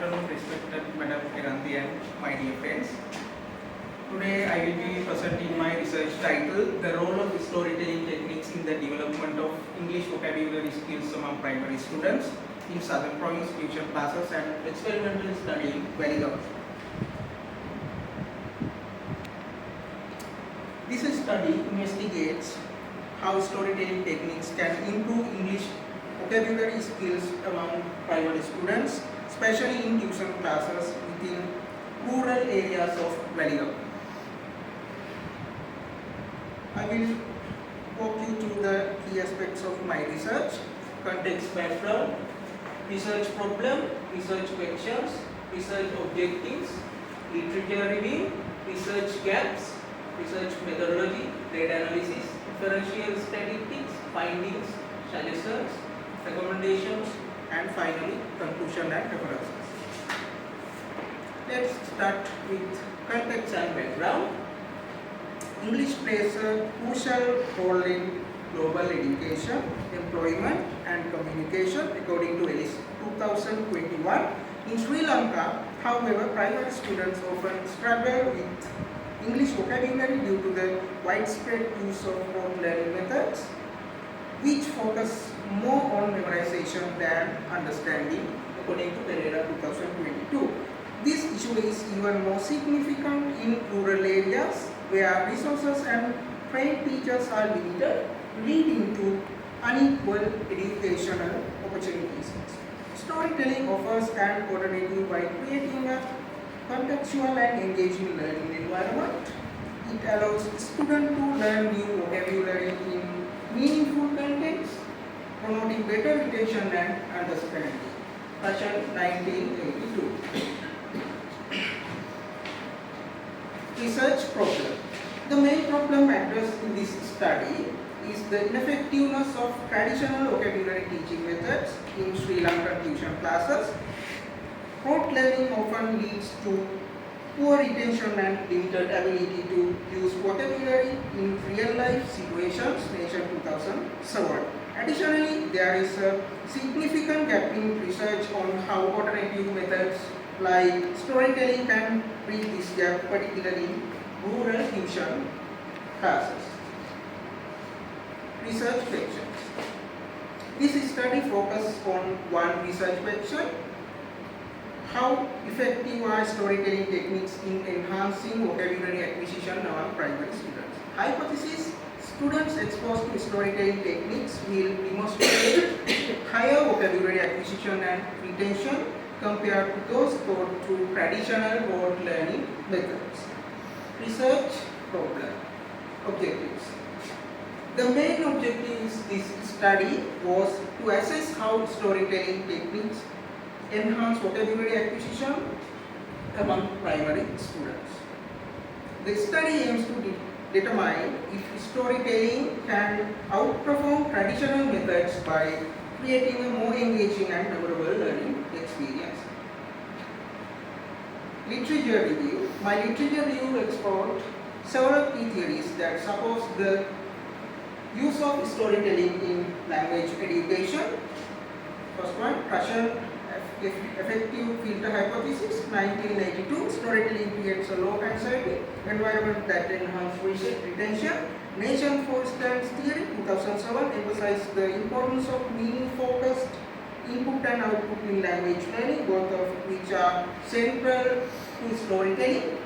afternoon, respected Madam Kiranti and my dear friends. Today I will be presenting my research titled The Role of Storytelling Techniques in the Development of English Vocabulary Skills Among Primary Students in Southern Province Tuition Classes and Experimental Study in Waligama. This study investigates how storytelling techniques can improve English vocabulary skills among primary students, especially in tuition classes within rural areas of Waligama. I will walk you through the key aspects of my research: context background, research problem, research questions, research objectives, literature review, research gaps, research methodology, data analysis, differential statistics, findings, suggestions, recommendations, and finally conclusion and references. Let's start with context and background. English plays a crucial role in global education, employment, and communication according to ELIS 2021. In Sri Lanka, however, primary students often struggle with English vocabulary due to the widespread use of rote learning methods, which focus more on memorization than understanding, according to Pereira 2022. This issue is even more significant in rural areas where resources and trained teachers are limited, leading to unequal educational opportunities. Storytelling offers an alternative by creating a contextual and engaging learning environment. It allows students to learn new vocabulary in meaningful contexts, promoting better retention and understanding. Russian 1982. Research problem. The main problem addressed in this study is the ineffectiveness of traditional vocabulary teaching methods in Sri Lankan tuition classes. Rote learning often leads to poor retention and limited ability to use vocabulary in real-life situations, Nation 2007. Additionally, there is a significant gap in research on how alternative methods like storytelling can bridge this gap, particularly in rural tuition classes. Research questions. This study focuses on one research question: how effective are storytelling techniques in enhancing vocabulary acquisition among primary students? Hypothesis: students exposed to storytelling techniques will demonstrate higher vocabulary acquisition and retention compared to those taught through traditional rote learning methods. Research problem. Objectives. The main objective of this study was to assess how storytelling techniques enhance vocabulary acquisition among primary students. The study aims to determine if storytelling can outperform traditional methods by creating a more engaging and memorable learning experience. Literature review. My literature review explored several key theories that support the use of storytelling in language education. First one, Russian effective filter hypothesis, 1982. Storytelling creates a low anxiety environment that enhances retention. Nation for Stance theory, 2007, emphasized the importance of meaning-focused input and output in language learning, both of which are central to storytelling.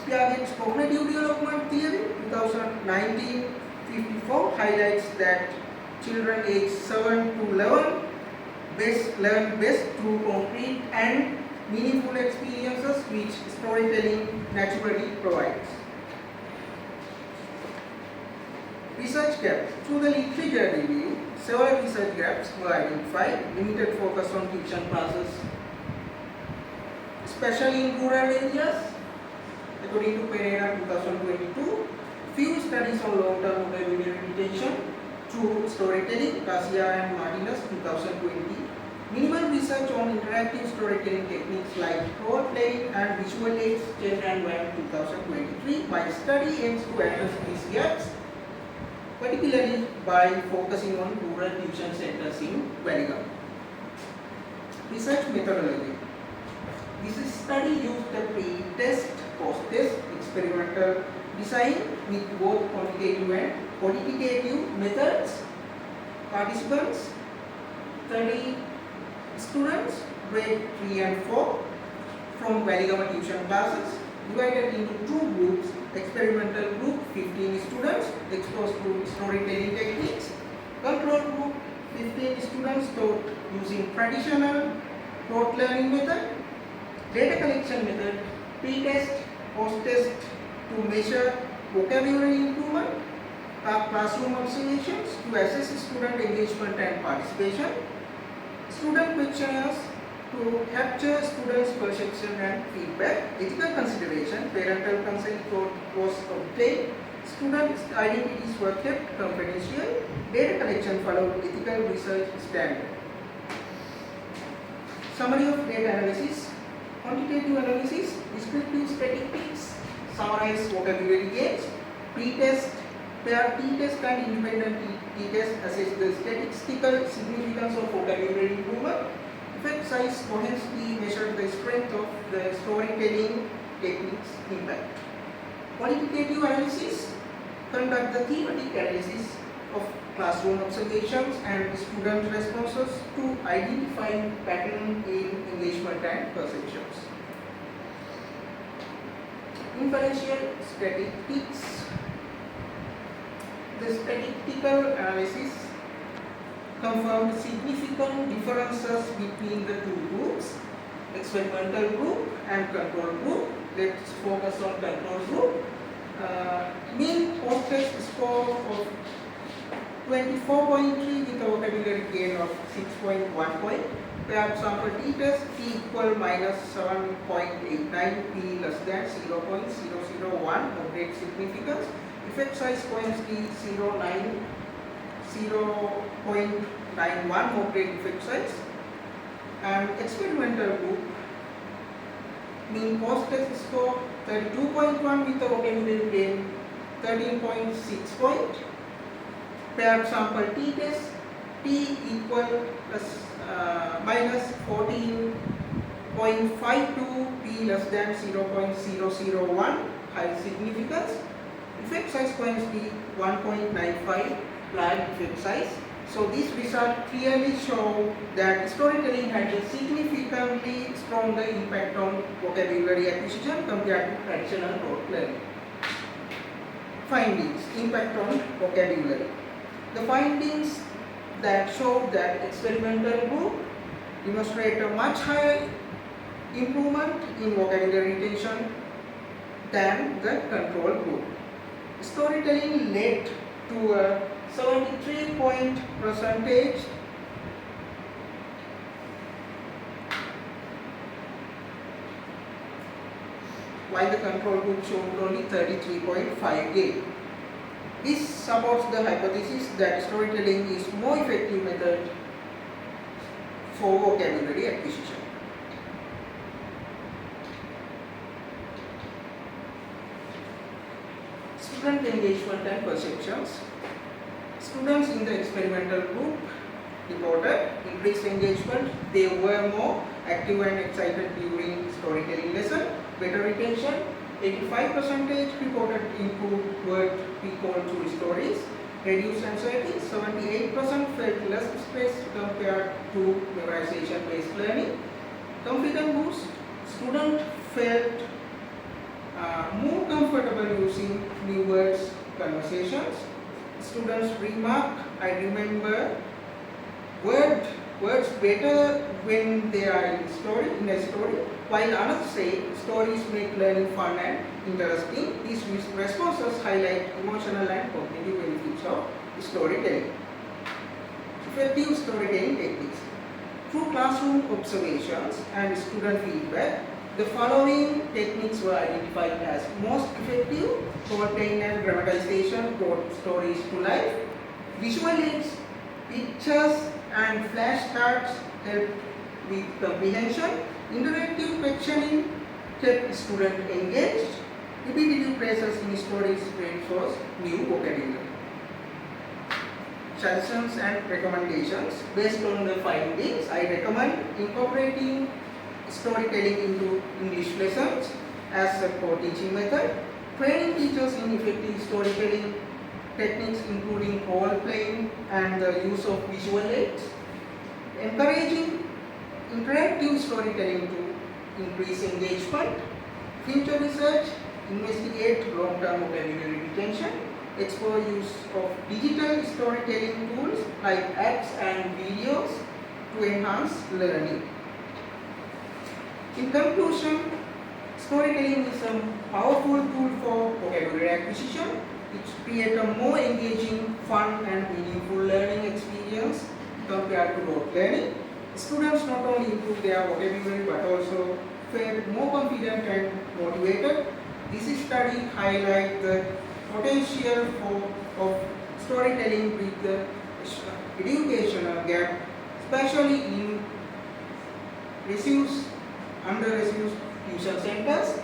Piaget's cognitive development theory, 1954, highlights that children aged 7 to 11 learn best through concrete and meaningful experiences, which storytelling naturally provides. Research gaps. Through the literature review, several research gaps were identified. Limited focus on tuition classes, especially in rural areas, according to Pereira 2022. Few studies on long-term vocabulary retention through storytelling, Garcia and Martinez 2020. Minimal research on interactive storytelling techniques like role playing and visual aids, Chen and Wang 2023. My study aims to address these gaps, particularly by focusing on rural tuition centers in Waligama. Research methodology. study used the pre-test, post-test experimental design with both quantitative and qualitative methods. Participants 30 students, grade 3 and 4 from Waligama tuition classes, divided into two groups. Experimental group 15 students exposed to storytelling techniques. Control group 15 students taught using traditional rote learning method. Data collection method, pre-test, post-test to measure vocabulary improvement. Classroom observations to assess student engagement and participation. Student questionnaires to capture students' perception and feedback. Ethical consideration, parental consent was obtained. Students' identities were kept confidential. Data collection followed ethical research standard. Summary of data analysis. Quantitative analysis, descriptive statistics, summarize vocabulary gains. Pre-test, pair t-test and independent t-test assess the statistical significance of vocabulary improvement. Effect size cohesively measure the strength of the storytelling techniques impact. Qualitative analysis, conduct the thematic analysis of classroom observations and student responses to identify pattern in engagement and perceptions. Inferential statistics. The statistical analysis confirmed significant differences between the two groups, experimental group and control group. Let's focus on control group. Mean post-test score of 24.3 with a vocabulary gain of 6.1 point. Pair sample t-test t equal minus 7.89, p less than 0.001 of great significance. Effect size points t 0.91 of great effect size. And experimental group, mean post-test score 32.1 with a vocabulary gain 13.6 point. Paired sample t-test t equal plus minus 14.52, p less than 0.001, high significance. Effect size points be 1.95, planned effect size. So this result clearly show that storytelling had a significantly stronger impact on vocabulary acquisition compared to traditional rote learning. Findings, impact on vocabulary. The findings that showed that experimental group demonstrate a much higher improvement in vocabulary retention than the control group. Storytelling led to a 73 point percentage while the control group showed only 33.5 gain. This supports the hypothesis that storytelling is more effective method for vocabulary acquisition. Student engagement and perceptions. Students in the experimental group reported increased engagement. They were more active and excited during storytelling lesson. Better retention. 85% reported improved word recall through stories. Reduced anxiety. 78% felt less stress compared to memorization-based learning. Confidence boost. Students felt more comfortable using new words conversations. Students remark, I remember words better when they are in a story, while others say stories make learning fun and interesting. These responses highlight emotional and cognitive benefits of storytelling. Effective storytelling techniques. Through classroom observations and student feedback, the following techniques were identified as most effective. Shortening and dramatization brought stories to life. Visual aids, pictures and flashcards helped with comprehension. Interactive questioning kept students engaged. Repetitive phrases in stories reinforce new vocabulary. Suggestions and recommendations. Based on the findings, I recommend incorporating storytelling into English lessons as a core teaching method, training teachers in effective storytelling techniques including role playing and the use of visual aids, encouraging interactive storytelling to increase engagement, future research, investigate long-term vocabulary retention, explore use of digital storytelling tools like apps and videos to enhance learning. In conclusion, storytelling is a powerful tool for vocabulary acquisition. It creates a more engaging, fun and meaningful learning experience compared to rote learning. Students not only improve their vocabulary but also feel more confident and motivated. This study highlights the potential of storytelling with the educational gap, especially in under-resourced tuition centers.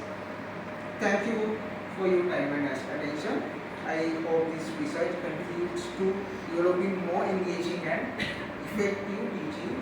Thank you for your time and attention. I hope this research contributes to developing more engaging and effective teaching